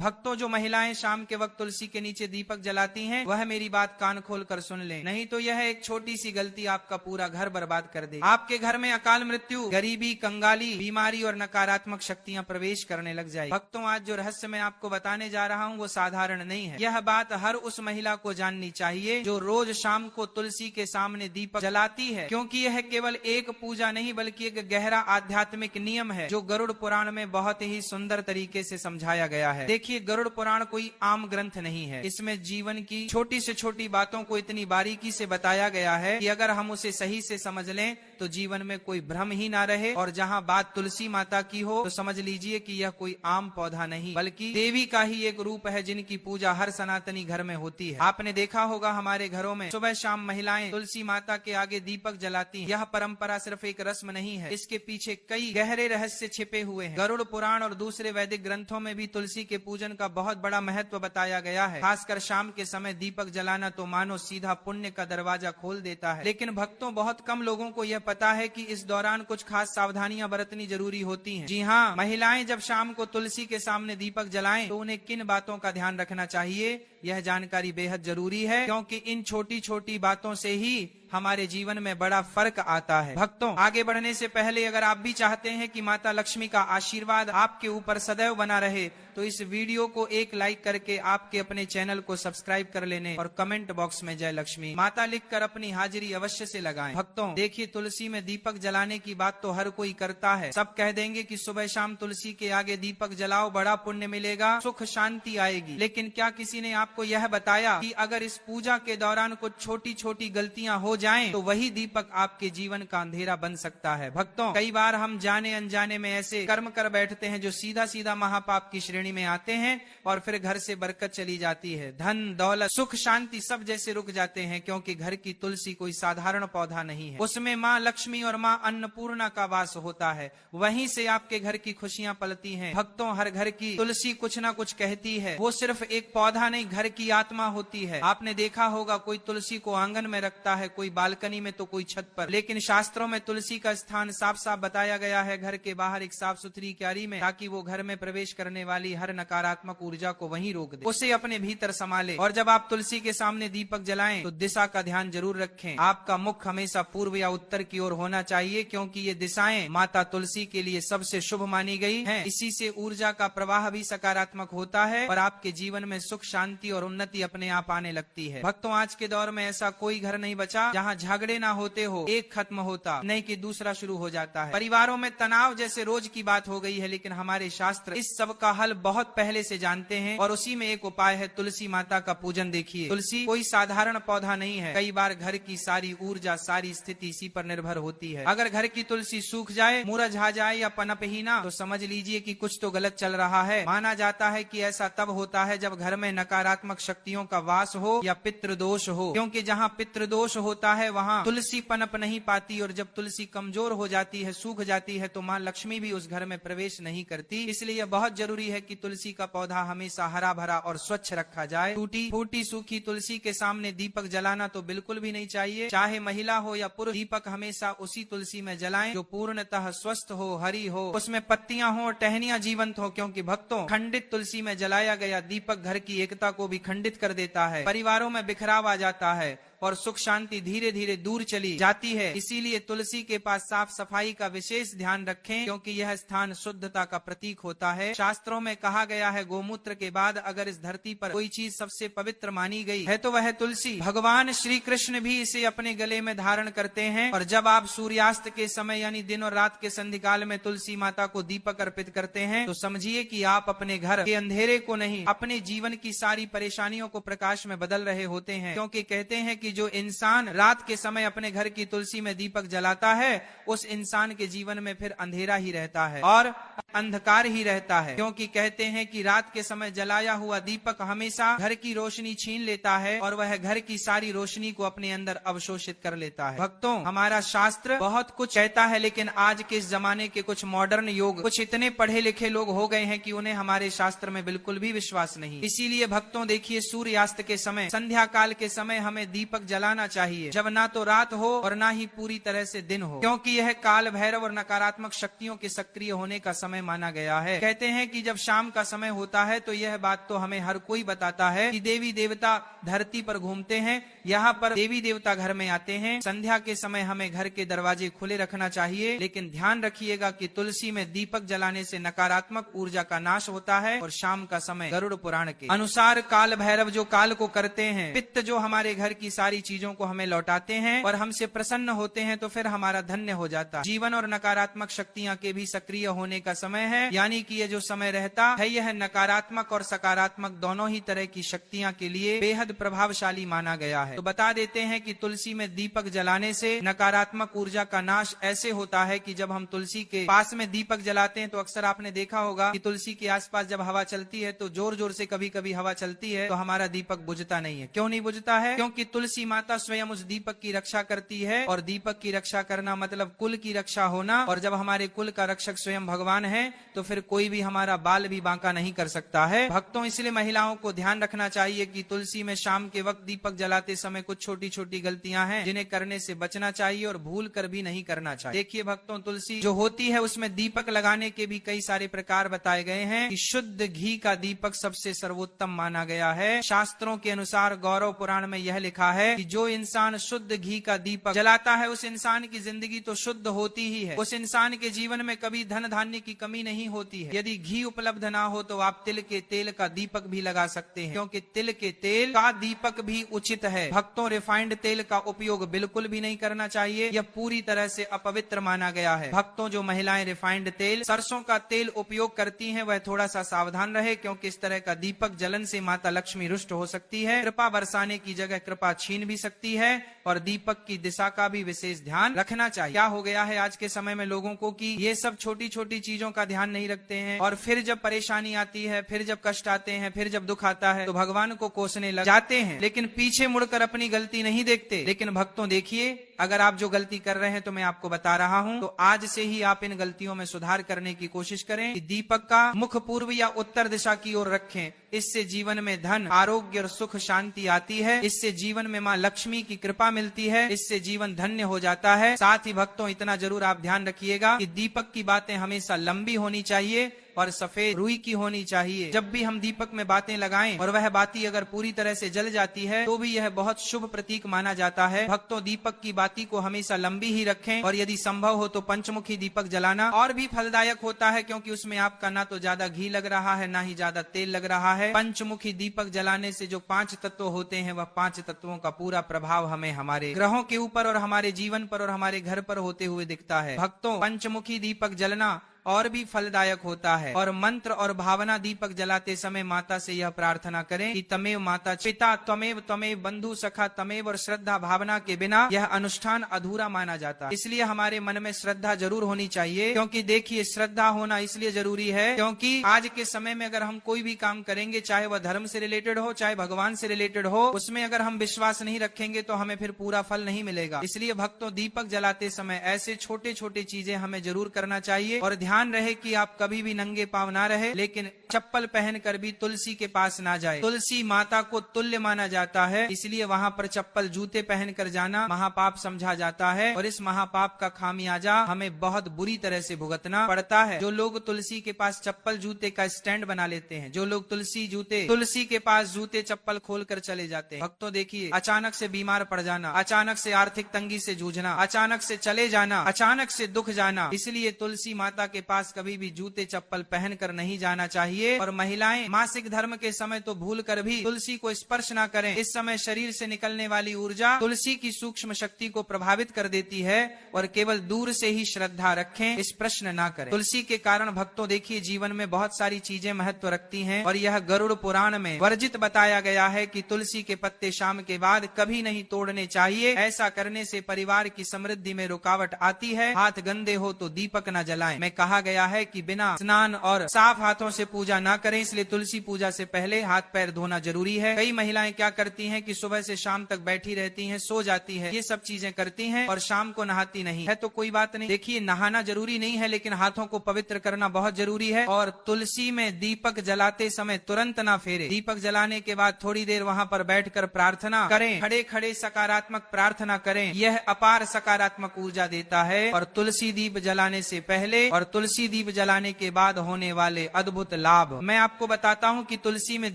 भक्तों, जो महिलाएं शाम के वक्त तुलसी के नीचे दीपक जलाती हैं, वह मेरी बात कान खोल कर सुन लें, नहीं तो यह एक छोटी सी गलती आपका पूरा घर बर्बाद कर दे। आपके घर में अकाल मृत्यु, गरीबी, कंगाली, बीमारी और नकारात्मक शक्तियां प्रवेश करने लग जाए। भक्तों, आज जो रहस्य मैं आपको बताने जा रहा हूं वो साधारण नहीं है। यह बात हर उस महिला को जाननी चाहिए जो रोज शाम को तुलसी के सामने दीपक जलाती है, क्योंकि यह केवल एक पूजा नहीं बल्कि एक गहरा आध्यात्मिक नियम है जो गरुड़ पुराण में बहुत ही सुंदर तरीके से समझाया गया है। देखिए, गरुड़ पुराण कोई आम ग्रंथ नहीं है। इसमें जीवन की छोटी से छोटी बातों को इतनी बारीकी से बताया गया है कि अगर हम उसे सही से समझ लें तो जीवन में कोई भ्रम ही ना रहे। और जहाँ बात तुलसी माता की हो तो समझ लीजिए कि यह कोई आम पौधा नहीं बल्कि देवी का ही एक रूप है जिनकी पूजा हर सनातनी घर में होती है। आपने देखा होगा हमारे घरों में सुबह शाम महिलाएं तुलसी माता के आगे दीपक जलाती हैं। यह परंपरा सिर्फ एक रस्म नहीं है, इसके पीछे कई गहरे रहस्य छिपे हुए हैं। गरुड़ पुराण और दूसरे वैदिक ग्रंथों में भी तुलसी के पूजन का बहुत बड़ा महत्व बताया गया है। खासकर शाम के समय दीपक जलाना तो मानो सीधा पुण्य का दरवाजा खोल देता है। लेकिन भक्तों, बहुत कम लोगों को यह पता है कि इस दौरान कुछ खास सावधानियां बरतनी जरूरी होती हैं। जी हाँ, महिलाएं जब शाम को तुलसी के सामने दीपक जलाएं तो उन्हें किन बातों का ध्यान रखना चाहिए, यह जानकारी बेहद जरूरी है, क्योंकि इन छोटी छोटी बातों से ही हमारे जीवन में बड़ा फर्क आता है। भक्तों, आगे बढ़ने से पहले अगर आप भी चाहते हैं कि माता लक्ष्मी का आशीर्वाद आपके ऊपर सदैव बना रहे तो इस वीडियो को एक लाइक करके आपके अपने चैनल को सब्सक्राइब कर लेने और कमेंट बॉक्स में जय लक्ष्मी माता लिखकर अपनी हाजिरी अवश्य से लगाएं। भक्तों, देखिए, तुलसी में दीपक जलाने की बात तो हर कोई करता है। सब कह देंगे कि सुबह शाम तुलसी के आगे दीपक जलाओ, बड़ा पुण्य मिलेगा, सुख शांति आएगी। लेकिन क्या किसी ने आपको यह बताया कि अगर इस पूजा के दौरान कुछ छोटी छोटी गलतियां हो जाएं तो वही दीपक आपके जीवन का अंधेरा बन सकता है। भक्तों, कई बार हम जाने अनजाने में ऐसे कर्म कर बैठते हैं जो सीधा सीधा महापाप की श्रेणी में आते हैं और फिर घर से बरकत चली जाती है, धन दौलत सुख शांति सब जैसे रुक जाते हैं, क्योंकि घर की तुलसी कोई साधारण पौधा नहीं है। उसमें माँ लक्ष्मी और माँ अन्नपूर्णा का वास होता है, वहीं से आपके घर की खुशियां पलती हैं। भक्तों, हर घर की तुलसी कुछ ना कुछ कहती है। वो सिर्फ एक पौधा नहीं, घर की आत्मा होती है। आपने देखा होगा कोई तुलसी को आंगन में रखता है, कोई बालकनी में तो कोई छत पर, लेकिन शास्त्रों में तुलसी का स्थान साफ साफ बताया गया है घर के बाहर एक साफ सुथरी क्यारी में, ताकि वो घर में प्रवेश करने वाली हर नकारात्मक ऊर्जा को वहीं रोक दे, उसे अपने भीतर संभाले। और जब आप तुलसी के सामने दीपक जलाएं तो दिशा का ध्यान जरूर रखें। आपका मुख हमेशा पूर्व या उत्तर की ओर होना चाहिए, क्योंकि ये दिशाएं माता तुलसी के लिए सबसे शुभ मानी गई हैं। इसी से ऊर्जा का प्रवाह भी सकारात्मक होता है और आपके जीवन में सुख शांति और उन्नति अपने आप आने लगती है। भक्तों, आज के दौर में ऐसा कोई घर नहीं बचा जहाँ झगड़े ना होते हो, एक खत्म होता नहीं कि दूसरा शुरू हो जाता है। परिवारों में तनाव जैसे रोज की बात हो गई है, लेकिन हमारे शास्त्र इस सब का हल बहुत पहले से जानते हैं और उसी में एक उपाय है तुलसी माता का पूजन। देखिए, तुलसी कोई साधारण पौधा नहीं है। कई बार घर की सारी ऊर्जा, सारी स्थिति इसी पर निर्भर होती है। अगर घर की तुलसी सूख जाए, मुरझा जाए या पनप ही ना, तो समझ लीजिए कि कुछ तो गलत चल रहा है। माना जाता है कि ऐसा तब होता है जब घर में नकारात्मक शक्तियों का वास हो या पितृदोष हो, क्योंकि जहाँ पितृदोष होता है वहाँ तुलसी पनप नहीं पाती, और जब तुलसी कमजोर हो जाती है, सूख जाती है, तो माँ लक्ष्मी भी उस घर में प्रवेश नहीं करती। इसलिए बहुत जरूरी है कि तुलसी का पौधा हमेशा हरा भरा और स्वच्छ रखा जाए। टूटी फूटी सूखी तुलसी के सामने दीपक जलाना तो बिल्कुल भी नहीं चाहिए। चाहे महिला हो या पुरुष, दीपक हमेशा उसी तुलसी में जलाएं जो पूर्णतः स्वस्थ हो, हरी हो, उसमें पत्तियां हो, टहनियां जीवंत हो, क्योंकि भक्तों, खंडित तुलसी में जलाया गया दीपक घर की एकता को भी खंडित कर देता है, परिवारों में बिखराव आ जाता है और सुख शांति धीरे धीरे दूर चली जाती है। इसीलिए तुलसी के पास साफ सफाई का विशेष ध्यान रखें, क्योंकि यह स्थान शुद्धता का प्रतीक होता है। शास्त्रों में कहा गया है, गोमूत्र के बाद अगर इस धरती पर कोई चीज सबसे पवित्र मानी गई है तो वह तुलसी। भगवान श्री कृष्ण भी इसे अपने गले में धारण करते हैं। और जब आप सूर्यास्त के समय यानी दिन और रात के संधिकाल में तुलसी माता को दीपक अर्पित करते हैं तो समझिए कि आप अपने घर के अंधेरे को नहीं, अपने जीवन की सारी परेशानियों को प्रकाश में बदल रहे होते हैं। क्योंकि कहते हैं कि जो इंसान रात के समय अपने घर की तुलसी में दीपक जलाता है, उस इंसान के जीवन में फिर अंधेरा ही रहता है और अंधकार ही रहता है। क्योंकि कहते हैं कि रात के समय जलाया हुआ दीपक हमेशा घर की रोशनी छीन लेता है और वह घर की सारी रोशनी को अपने अंदर अवशोषित कर लेता है। भक्तों, हमारा शास्त्र बहुत कुछ कहता है, लेकिन आज के इस जमाने के कुछ मॉडर्न योग, कुछ इतने पढ़े लिखे लोग हो गए हैं कि उन्हें हमारे शास्त्र में बिल्कुल भी विश्वास नहीं। इसीलिए भक्तों देखिए, सूर्यास्त के समय, संध्या काल के समय हमें दीपक दीपक जलाना चाहिए जब ना तो रात हो और ना ही पूरी तरह से दिन हो, क्योंकि यह काल भैरव और नकारात्मक शक्तियों के सक्रिय होने का समय माना गया है। कहते हैं कि जब शाम का समय होता है तो यह बात तो हमें हर कोई बताता है कि देवी देवता धरती पर घूमते हैं, यहाँ पर देवी देवता घर में आते हैं। संध्या के समय हमें घर के दरवाजे खुले रखना चाहिए, लेकिन ध्यान रखिएगा कि तुलसी में दीपक जलाने से नकारात्मक ऊर्जा का नाश होता है। और शाम का समय गरुड़ पुराण के अनुसार काल भैरव जो काल को करते हैं, पित्त जो हमारे घर की सारी चीजों को हमें लौटाते हैं और हमसे प्रसन्न होते हैं, तो फिर हमारा धन्य हो जाता है। जीवन और नकारात्मक शक्तियां के भी सक्रिय होने का समय है, यानी कि ये जो समय रहता है यह नकारात्मक और सकारात्मक दोनों ही तरह की शक्तियां के लिए बेहद प्रभावशाली माना गया है। तो बता देते हैं कि तुलसी में दीपक जलाने से नकारात्मक ऊर्जा का नाश ऐसे होता है कि जब हम तुलसी के पास में दीपक जलाते हैं तो अक्सर आपने देखा होगा कि तुलसी के आसपास जब हवा चलती है तो जोर जोर से कभी कभी हवा चलती है तो हमारा दीपक बुझता नहीं है। क्यों नहीं बुझता है? क्योंकि तुलसी माता स्वयं उस दीपक की रक्षा करती है, और दीपक की रक्षा करना मतलब कुल की रक्षा होना। और जब हमारे कुल का रक्षक स्वयं भगवान है तो फिर कोई भी हमारा बाल भी बांका नहीं कर सकता है। भक्तों, इसलिए महिलाओं को ध्यान रखना चाहिए कि तुलसी में शाम के वक्त दीपक जलाते समय कुछ छोटी छोटी गलतियां हैं जिन्हें करने से बचना चाहिए और भूल कर भी नहीं करना चाहिए। देखिए भक्तों, तुलसी जो होती है उसमें दीपक लगाने के भी कई सारे प्रकार बताए गए हैं कि शुद्ध घी का दीपक सबसे सर्वोत्तम माना गया है। शास्त्रों के अनुसार गौरव पुराण में यह लिखा है कि जो इंसान शुद्ध घी का दीपक जलाता है उस इंसान की जिंदगी तो शुद्ध होती ही है, उस इंसान के जीवन में कभी धन धान्य की कमी नहीं होती है। यदि घी उपलब्ध ना हो तो आप तिल के तेल का दीपक भी लगा सकते हैं, क्योंकि तिल के तेल का दीपक भी उचित है। भक्तों, रिफाइंड तेल का उपयोग बिल्कुल भी नहीं करना चाहिए, यह पूरी तरह से अपवित्र माना गया है। भक्तों, जो महिलाएं रिफाइंड तेल, सरसों का तेल उपयोग करती हैं वह थोड़ा सा सावधान रहे, क्योंकि इस तरह का दीपक जलन से माता लक्ष्मी रुष्ट हो सकती है, कृपा बरसाने की जगह कृपा छीन भी सकती है, और दीपक की दिशा का भी विशेष ध्यान रखना चाहिए। क्या हो गया है आज के समय में लोगों को कि ये सब छोटी छोटी चीजों का ध्यान नहीं रखते हैं, और फिर जब परेशानी आती है, फिर जब कष्ट आते हैं, फिर जब दुख आता है तो भगवान को कोसने लग जाते हैं, लेकिन पीछे मुड़कर अपनी गलती नहीं देखते। लेकिन भक्तों देखिए, अगर आप जो गलती कर रहे हैं तो मैं आपको बता रहा हूं, तो आज से ही आप इन गलतियों में सुधार करने की कोशिश करें कि दीपक का मुख पूर्व या उत्तर दिशा की ओर रखें। इससे जीवन में धन, आरोग्य और सुख शांति आती है, इससे जीवन में माँ लक्ष्मी की कृपा मिलती है, इससे जीवन धन्य हो जाता है। साथ ही भक्तों, इतना जरूर आप ध्यान रखिएगा कि दीपक की बातें हमेशा लंबी होनी चाहिए और सफेद रुई की होनी चाहिए। जब भी हम दीपक में बातें लगाएं और वह बाती अगर पूरी तरह से जल जाती है तो भी यह बहुत शुभ प्रतीक माना जाता है। भक्तों, दीपक की बाती को हमेशा लंबी ही रखें, और यदि संभव हो तो पंचमुखी दीपक जलाना और भी फलदायक होता है, क्योंकि उसमें आपका ना तो ज्यादा घी लग रहा है ना ही ज्यादा तेल लग रहा है। पंचमुखी दीपक जलाने से जो 5 तत्व होते हैं वह 5 तत्वों का पूरा प्रभाव हमें हमारे ग्रहों के ऊपर और हमारे जीवन पर और हमारे घर पर होते हुए दिखता है। भक्तों, पंचमुखी दीपक जलना और भी फलदायक होता है। और मंत्र और भावना दीपक जलाते समय माता से यह प्रार्थना करें कि तमेव माता पिता त्वमेव त्वमेव बंधु सखा तमेव, और श्रद्धा भावना के बिना यह अनुष्ठान अधूरा माना जाता है। इसलिए हमारे मन में श्रद्धा जरूर होनी चाहिए, क्योंकि देखिए श्रद्धा होना इसलिए जरूरी है क्योंकि आज के समय में अगर हम कोई भी काम करेंगे, चाहे वह धर्म से रिलेटेड हो चाहे भगवान से रिलेटेड हो, उसमें अगर हम विश्वास नहीं रखेंगे तो हमें फिर पूरा फल नहीं मिलेगा। इसलिए भक्तों, दीपक जलाते समय ऐसे छोटे छोटे चीजें हमें जरूर करना चाहिए, और ध्यान रहे कि आप कभी भी नंगे पांव ना रहे, लेकिन चप्पल पहनकर भी तुलसी के पास ना जाए। तुलसी माता को तुल्य माना जाता है, इसलिए वहां पर चप्पल जूते पहनकर जाना महापाप समझा जाता है, और इस महापाप का खामियाजा हमें बहुत बुरी तरह से भुगतना पड़ता है। जो लोग तुलसी के पास चप्पल जूते का स्टैंड बना लेते हैं, जो लोग तुलसी के पास जूते चप्पल खोलकर चले जाते हैं, भक्तों देखिए, अचानक से बीमार पड़ जाना, अचानक से आर्थिक तंगी से जूझना, अचानक से चले जाना, अचानक से दुख जाना। इसलिए तुलसी माता के पास कभी भी जूते चप्पल पहनकर नहीं जाना चाहिए। और महिलाएं मासिक धर्म के समय तो भूल कर भी तुलसी को स्पर्श ना करें। इस समय शरीर से निकलने वाली ऊर्जा तुलसी की सूक्ष्म शक्ति को प्रभावित कर देती है, और केवल दूर से ही श्रद्धा रखें, स्पर्श ना करें। तुलसी के कारण भक्तों देखिए, जीवन में बहुत सारी चीजें महत्व रखती हैं, और यह गरुड़ पुराण में वर्जित बताया गया है कि तुलसी के पत्ते शाम के बाद कभी नहीं तोड़ने चाहिए। ऐसा करने से परिवार की समृद्धि में रुकावट आती है। हाथ गंदे हो तो दीपक न जलाएं। मैं कहा कहा गया है कि बिना स्नान और साफ हाथों से पूजा ना करें, इसलिए तुलसी पूजा से पहले हाथ पैर धोना जरूरी है। कई महिलाएं क्या करती हैं कि सुबह से शाम तक बैठी रहती हैं, सो जाती है, ये सब चीजें करती हैं और शाम को नहाती नहीं है। तो कोई बात नहीं, देखिए नहाना जरूरी नहीं है, लेकिन हाथों को पवित्र करना बहुत जरूरी है। और तुलसी में दीपक जलाते समय तुरंत ना फेरे। दीपक जलाने के बाद थोड़ी देर वहां पर बैठकर प्रार्थना करें, खड़े खड़े सकारात्मक प्रार्थना करें, यह अपार सकारात्मक ऊर्जा देता है। और तुलसी दीप जलाने से पहले और तुलसी दीप जलाने के बाद होने वाले अद्भुत लाभ मैं आपको बताता हूँ कि तुलसी में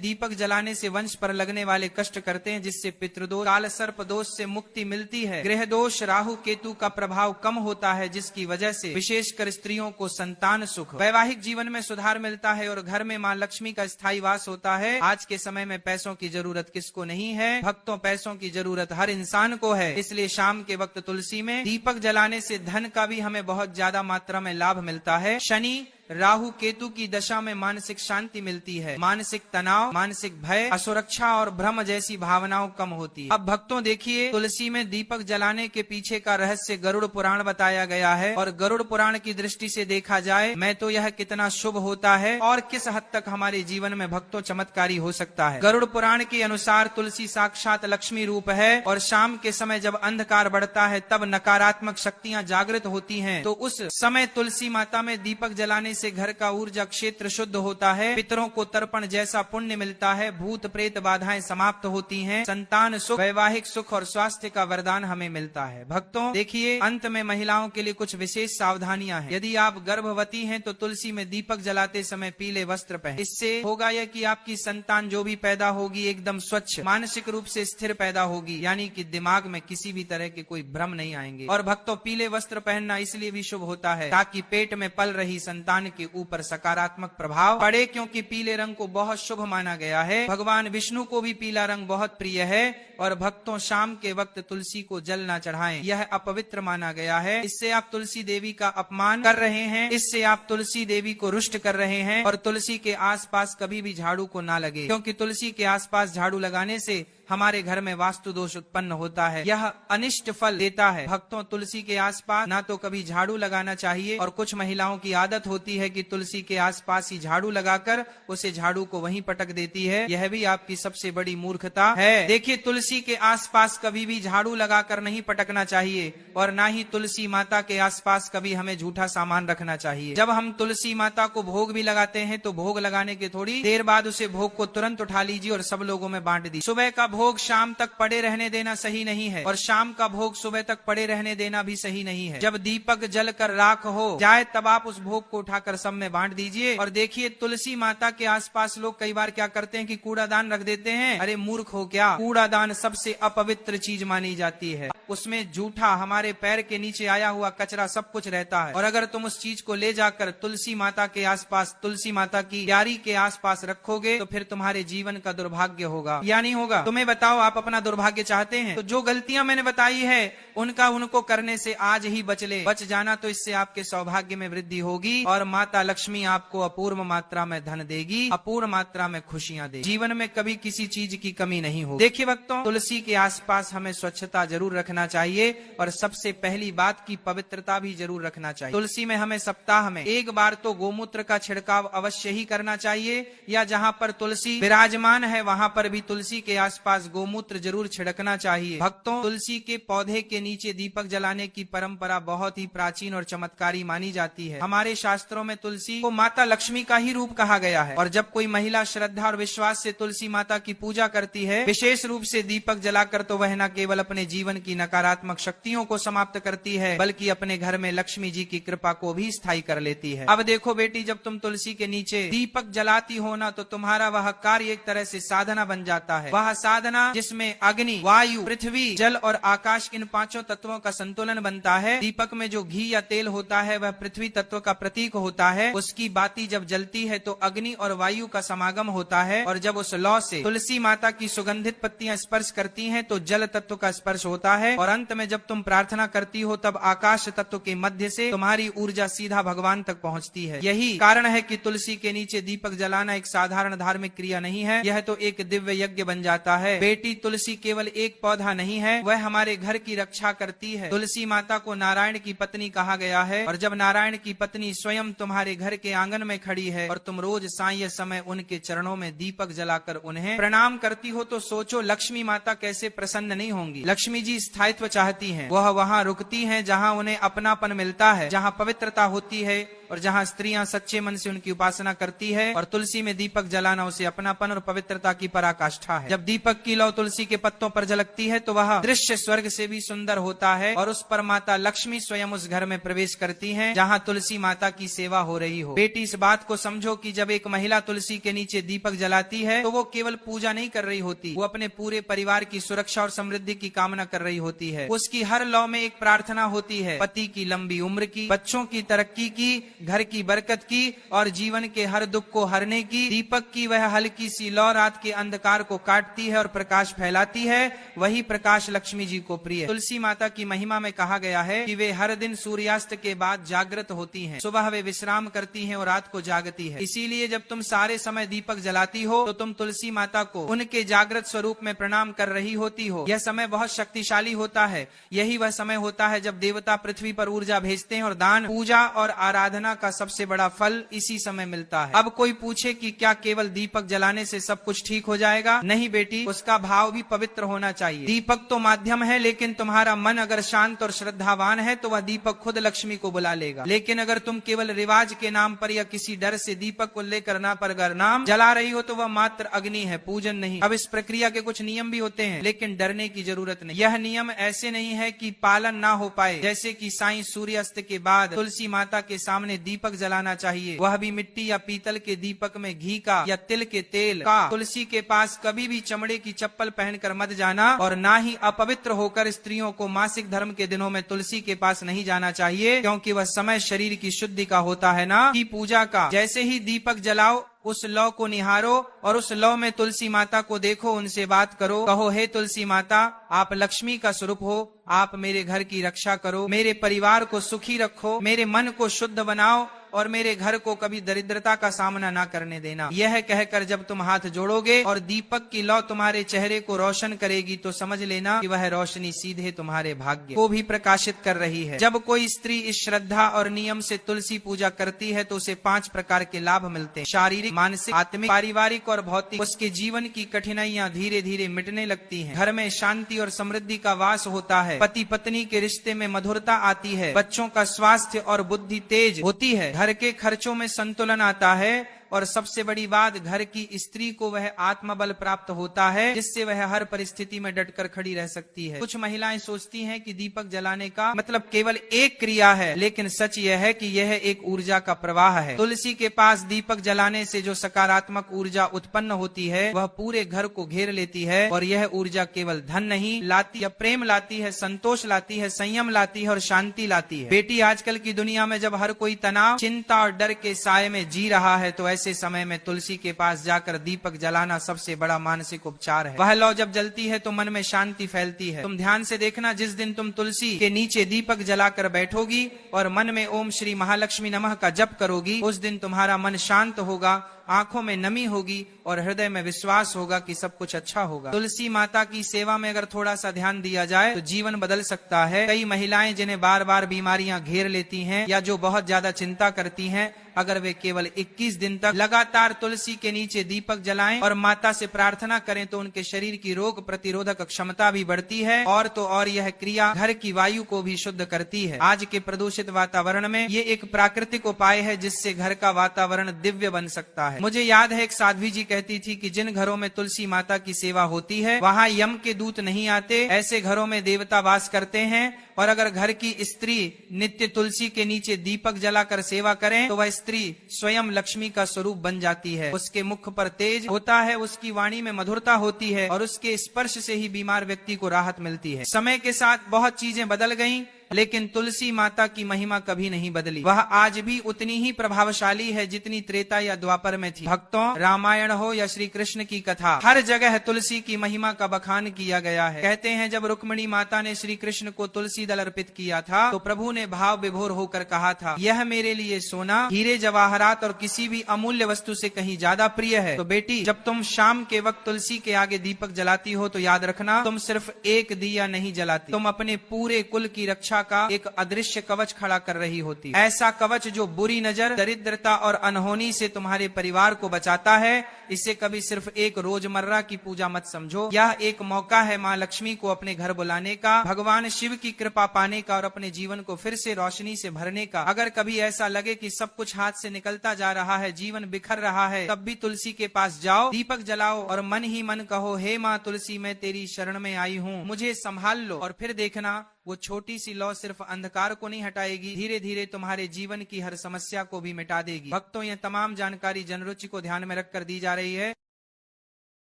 दीपक जलाने से वंश पर लगने वाले कष्ट करते हैं, जिससे पितृदोष, काल सर्प दोष से मुक्ति मिलती है। गृह दोष, राहु केतु का प्रभाव कम होता है, जिसकी वजह से विशेषकर स्त्रियों को संतान सुख, वैवाहिक जीवन में सुधार मिलता है और घर में मां लक्ष्मी का स्थायी वास होता है। आज के समय में पैसों की जरूरत किसको नहीं है? भक्तों, पैसों की जरूरत हर इंसान को है। इसलिए शाम के वक्त तुलसी में दीपक जलाने से धन का भी हमें बहुत ज्यादा मात्रा में लाभ मिलता है। शनि, राहु केतु की दशा में मानसिक शांति मिलती है, मानसिक तनाव, मानसिक भय, असुरक्षा और भ्रम जैसी भावनाओं कम होती है। अब भक्तों देखिए, तुलसी में दीपक जलाने के पीछे का रहस्य गरुड़ पुराण बताया गया है। और गरुड़ पुराण की दृष्टि से देखा जाए मैं तो यह कितना शुभ होता है और किस हद तक हमारे जीवन में भक्तों चमत्कारी हो सकता है। गरुड़ पुराण के अनुसार तुलसी साक्षात लक्ष्मी रूप है और शाम के समय जब अंधकार बढ़ता है तब नकारात्मक शक्तियां जागृत होती हैं, तो उस समय तुलसी माता में दीपक जलाने से घर का ऊर्जा क्षेत्र शुद्ध होता है, पितरों को तर्पण जैसा पुण्य मिलता है, भूत प्रेत बाधाएं समाप्त होती हैं, संतान सुख, वैवाहिक सुख और स्वास्थ्य का वरदान हमें मिलता है। भक्तों देखिए, अंत में महिलाओं के लिए कुछ विशेष सावधानियां हैं। यदि आप गर्भवती हैं तो तुलसी में दीपक जलाते समय पीले वस्त्र पहने। इससे होगा यह कि आपकी संतान जो भी पैदा होगी एकदम स्वच्छ, मानसिक रूप से स्थिर पैदा होगी, यानी कि दिमाग में किसी भी तरह के कोई भ्रम नहीं आएंगे। और भक्तों, पीले वस्त्र पहनना इसलिए भी शुभ होता है ताकि पेट में पल रही संतान के ऊपर सकारात्मक प्रभाव पड़े, क्योंकि पीले रंग को बहुत शुभ माना गया है। भगवान विष्णु को भी पीला रंग बहुत प्रिय है। और भक्तों, शाम के वक्त तुलसी को जल न चढ़ाएं, यह अपवित्र माना गया है। इससे आप तुलसी देवी का अपमान कर रहे हैं, इससे आप तुलसी देवी को रुष्ट कर रहे हैं। और तुलसी के आसपास कभी भी झाड़ू को ना लगे, क्योंकि तुलसी के आसपास झाड़ू लगाने से हमारे घर में वास्तु दोष उत्पन्न होता है, यह अनिष्ट फल देता है। भक्तों, तुलसी के आसपास ना तो कभी झाड़ू लगाना चाहिए, और कुछ महिलाओं की आदत होती है कि तुलसी के आसपास ही झाड़ू लगाकर उसे झाड़ू को वहीं पटक देती है, यह भी आपकी सबसे बड़ी मूर्खता है। देखिए, तुलसी के आसपास कभी भी झाड़ू लगाकर नहीं पटकना चाहिए, और ना ही तुलसी माता के आसपास कभी हमें झूठा सामान रखना चाहिए। जब हम तुलसी माता को भोग भी लगाते हैं तो भोग लगाने के थोड़ी देर बाद उसे भोग को तुरंत उठा लीजिए और सब लोगों में बांट दीजिए। सुबह का भोग शाम तक पड़े रहने देना सही नहीं है, और शाम का भोग सुबह तक पड़े रहने देना भी सही नहीं है। जब दीपक जल कर राख हो जाए तब आप उस भोग को उठाकर सब में बांट दीजिए। और देखिए, तुलसी माता के आसपास लोग कई बार क्या करते हैं कि कूड़ादान रख देते हैं। अरे मूर्ख हो क्या, कूड़ादान सबसे अपवित्र चीज मानी जाती है। उसमें जूठा, हमारे पैर के नीचे आया हुआ कचरा सब कुछ रहता है, और अगर तुम उस चीज को ले जाकर तुलसी माता के आसपास, तुलसी माता की क्यारी के आसपास रखोगे तो फिर तुम्हारे जीवन का दुर्भाग्य होगा या नहीं होगा? तुम्हें बताओ, आप अपना दुर्भाग्य चाहते हैं? तो जो गलतियां मैंने बताई है उनको करने से आज ही बच जाना, तो इससे आपके सौभाग्य में वृद्धि होगी और माता लक्ष्मी आपको अपूर्व मात्रा में धन देगी, अपूर्व मात्रा में खुशियां देगी, जीवन में कभी किसी चीज की कमी नहीं होगी। देखिए भक्तों, तुलसी के आसपास हमें स्वच्छता जरूर रखना चाहिए, और सबसे पहली बात की पवित्रता भी जरूर रखना चाहिए। तुलसी में हमें सप्ताह में एक बार तो गोमूत्र का छिड़काव अवश्य ही करना चाहिए, या जहाँ पर तुलसी विराजमान है वहाँ पर भी तुलसी के आसपास गोमूत्र जरूर छिड़कना चाहिए। भक्तों, तुलसी के पौधे के नीचे दीपक जलाने की परंपरा बहुत ही प्राचीन और चमत्कारी मानी जाती है। हमारे शास्त्रों में तुलसी को माता लक्ष्मी का ही रूप कहा गया है, और जब कोई महिला श्रद्धा और विश्वास से तुलसी माता की पूजा करती है, विशेष रूप से दीपक जलाकर, तो वह न केवल अपने जीवन की नकारात्मक शक्तियों को समाप्त करती है, बल्कि अपने घर में लक्ष्मी जी की कृपा को भी स्थायी कर लेती है। अब देखो बेटी, जब तुम तुलसी के नीचे दीपक जलाती हो ना, तो तुम्हारा वह कार्य एक तरह से साधना बन जाता है। वह साधना जिसमें अग्नि, वायु, पृथ्वी, जल और आकाश, इन पांचों तत्वों का संतुलन बनता है। दीपक में जो घी या तेल होता है वह पृथ्वी तत्व का प्रतीक होता है। उसकी बाती जब जलती है तो अग्नि और वायु का समागम होता है, और जब उस लौ से तुलसी माता की सुगंधित पत्तियां स्पर्श करती हैं तो जल तत्व का स्पर्श होता है। और अंत में जब तुम प्रार्थना करती हो तब आकाश तत्व के मध्य से तुम्हारी ऊर्जा सीधा भगवान तक पहुंचती है। यही कारण है कि तुलसी के नीचे दीपक जलाना एक साधारण धार्मिक क्रिया नहीं है, यह तो एक दिव्य यज्ञ बन जाता है। बेटी, तुलसी केवल एक पौधा नहीं है, वह हमारे घर की रक्षा करती है। तुलसी माता को नारायण की पत्नी कहा गया है, और जब नारायण की पत्नी स्वयं तुम्हारे घर के आंगन में खड़ी है और तुम रोज साय समय उनके चरणों में दीपक जलाकर उन्हें प्रणाम करती हो, तो सोचो लक्ष्मी माता कैसे प्रसन्न नहीं होंगी। लक्ष्मी जी स्थायित्व चाहती हैं, वह वहाँ रुकती हैं जहाँ उन्हें अपनापन मिलता है, जहाँ पवित्रता होती है और जहाँ स्त्रियां सच्चे मन से उनकी उपासना करती है। और तुलसी में दीपक जलाना उसे अपनापन और पवित्रता की पराकाष्ठा है। जब दीपक की लौ तुलसी के पत्तों पर झलकती है तो वह दृश्य स्वर्ग से भी सुंदर होता है, और उस पर माता लक्ष्मी स्वयं उस घर में प्रवेश करती हैं जहाँ तुलसी माता की सेवा हो रही हो। बेटी, इस बात को समझो कि जब एक महिला तुलसी के नीचे दीपक जलाती है तो वो केवल पूजा नहीं कर रही होती, वो अपने पूरे परिवार की सुरक्षा और समृद्धि की कामना कर रही होती है। उसकी हर लौ में एक प्रार्थना होती है, पति की लंबी उम्र की, बच्चों की तरक्की की, घर की बरकत की और जीवन के हर दुख को हरने की। दीपक की वह हल्की सी लौ रात के अंधकार को काटती है और प्रकाश फैलाती है, वही प्रकाश लक्ष्मी जी को प्रिय है। तुलसी माता की महिमा में कहा गया है कि वे हर दिन सूर्यास्त के बाद जागृत होती हैं, सुबह वे विश्राम करती हैं और रात को जागती है। इसीलिए जब तुम सारे समय दीपक जलाती हो तो तुम तुलसी माता को उनके जागृत स्वरूप में प्रणाम कर रही होती हो। यह समय बहुत शक्तिशाली होता है, यही वह समय होता है जब देवता पृथ्वी पर ऊर्जा भेजते हैं और दान, पूजा और आराधना का सबसे बड़ा फल इसी समय मिलता है। अब कोई पूछे कि क्या केवल दीपक जलाने से सब कुछ ठीक हो जाएगा? नहीं बेटी, उसका भाव भी पवित्र होना चाहिए। दीपक तो माध्यम है, लेकिन तुम्हारा मन अगर शांत और श्रद्धावान है तो वह दीपक खुद लक्ष्मी को बुला लेगा। लेकिन अगर तुम केवल रिवाज के नाम पर या किसी डर से दीपक को लेकर नाम जला रही हो तो वह मात्र अग्नि है, पूजन नहीं। अब इस प्रक्रिया के कुछ नियम भी होते हैं, लेकिन डरने की जरूरत नहीं। यह नियम ऐसे नहीं है कि पालन ना हो पाए, जैसे कि साईं सूर्यास्त के बाद तुलसी माता के सामने दीपक जलाना चाहिए, वह भी मिट्टी या पीतल के दीपक में घी का या तिल के तेल का। तुलसी के पास कभी भी चमड़े की चप्पल पहनकर मत जाना, और ना ही अपवित्र होकर स्त्रियों को मासिक धर्म के दिनों में तुलसी के पास नहीं जाना चाहिए, क्योंकि वह समय शरीर की शुद्धि का होता है, ना कि पूजा का। जैसे ही दीपक जलाओ उस लौ को निहारो और उस लौ में तुलसी माता को देखो, उनसे बात करो, कहो हे तुलसी माता, आप लक्ष्मी का स्वरूप हो, आप मेरे घर की रक्षा करो, मेरे परिवार को सुखी रखो, मेरे मन को शुद्ध बनाओ और मेरे घर को कभी दरिद्रता का सामना ना करने देना। यह कहकर जब तुम हाथ जोड़ोगे और दीपक की लौ तुम्हारे चेहरे को रोशन करेगी तो समझ लेना कि वह रोशनी सीधे तुम्हारे भाग्य को भी प्रकाशित कर रही है। जब कोई स्त्री इस श्रद्धा और नियम से तुलसी पूजा करती है तो उसे 5 प्रकार के लाभ मिलते हैं, शारीरिक, मानसिक, आत्मिक, पारिवारिक और भौतिक। उसके जीवन की कठिनाइयां धीरे धीरे मिटने लगती हैं, घर में शांति और समृद्धि का वास होता है, पति पत्नी के रिश्ते में मधुरता आती है, बच्चों का स्वास्थ्य और बुद्धि तेज होती है, घर के खर्चों में संतुलन आता है, और सबसे बड़ी बात, घर की स्त्री को वह आत्मबल प्राप्त होता है जिससे वह हर परिस्थिति में डटकर खड़ी रह सकती है। कुछ महिलाएं सोचती हैं कि दीपक जलाने का मतलब केवल एक क्रिया है, लेकिन सच यह है कि यह एक ऊर्जा का प्रवाह है। तुलसी के पास दीपक जलाने से जो सकारात्मक ऊर्जा उत्पन्न होती है वह पूरे घर को घेर लेती है, और यह ऊर्जा केवल धन नहीं लाती या प्रेम लाती है, संतोष लाती है, संयम लाती है और शांति लाती है। बेटी, आजकल की दुनिया में जब हर कोई तनाव, चिंता और डर के साए में जी रहा है तो ऐसे समय में तुलसी के पास जाकर दीपक जलाना सबसे बड़ा मानसिक उपचार है। वह लौ जब जलती है तो मन में शांति फैलती है। तुम ध्यान से देखना, जिस दिन तुम तुलसी के नीचे दीपक जलाकर बैठोगी और मन में ओम श्री महालक्ष्मी नमः का जप करोगी, उस दिन तुम्हारा मन शांत होगा, आंखों में नमी होगी और हृदय में विश्वास होगा कि सब कुछ अच्छा होगा। तुलसी माता की सेवा में अगर थोड़ा सा ध्यान दिया जाए तो जीवन बदल सकता है। कई महिलाएं जिन्हें बार बार बीमारियां घेर लेती हैं या जो बहुत ज्यादा चिंता करती हैं, अगर वे केवल 21 दिन तक लगातार तुलसी के नीचे दीपक जलाएं और माता से प्रार्थना करें तो उनके शरीर की रोग प्रतिरोधक क्षमता भी बढ़ती है, और तो और यह क्रिया घर की वायु को भी शुद्ध करती है। आज के प्रदूषित वातावरण में ये एक प्राकृतिक उपाय है जिससे घर का वातावरण दिव्य बन सकता है। मुझे याद है एक साध्वी जी कहती थी कि जिन घरों में तुलसी माता की सेवा होती है वहाँ यम के दूत नहीं आते, ऐसे घरों में देवता वास करते हैं। और अगर घर की स्त्री नित्य तुलसी के नीचे दीपक जलाकर सेवा करें तो वह स्त्री स्वयं लक्ष्मी का स्वरूप बन जाती है। उसके मुख पर तेज होता है, उसकी वाणी में मधुरता होती है और उसके स्पर्श से ही बीमार व्यक्ति को राहत मिलती है। समय के साथ बहुत चीजें बदल गईं, लेकिन तुलसी माता की महिमा कभी नहीं बदली। वह आज भी उतनी ही प्रभावशाली है जितनी त्रेता या द्वापर में थी। भक्तों, रामायण हो या श्री कृष्ण की कथा, हर जगह तुलसी की महिमा का बखान किया गया है। कहते हैं जब रुक्मिणी माता ने श्री कृष्ण को तुलसी दल अर्पित किया था तो प्रभु ने भाव विभोर होकर कहा था, यह मेरे लिए सोना, हीरे जवाहरात और किसी भी अमूल्य वस्तु से कहीं ज्यादा प्रिय है। तो बेटी, जब तुम शाम के वक्त तुलसी के आगे दीपक जलाती हो तो याद रखना, तुम सिर्फ एक दिया नहीं जलाती, तुम अपने पूरे कुल की रक्षा का एक अदृश्य कवच खड़ा कर रही होती। ऐसा कवच जो बुरी नजर, दरिद्रता और अनहोनी से तुम्हारे परिवार को बचाता है। इसे कभी सिर्फ एक रोजमर्रा की पूजा मत समझो, यह एक मौका है माँ लक्ष्मी को अपने घर बुलाने का, भगवान शिव की कृपा पाने का और अपने जीवन को फिर से रोशनी से भरने का। अगर कभी ऐसा लगे कि सब कुछ हाथ से निकलता जा रहा है, जीवन बिखर रहा है, तब भी तुलसी के पास जाओ, दीपक जलाओ और मन ही मन कहो, हे माँ तुलसी, मैं तेरी शरण में आई हूँ, मुझे संभाल लो। और फिर देखना, वो छोटी सी लौ सिर्फ अंधकार को नहीं हटाएगी, धीरे धीरे तुम्हारे जीवन की हर समस्या को भी मिटा देगी। भक्तों, यह तमाम जानकारी जनरुचि को ध्यान में रखकर दी जा रही है।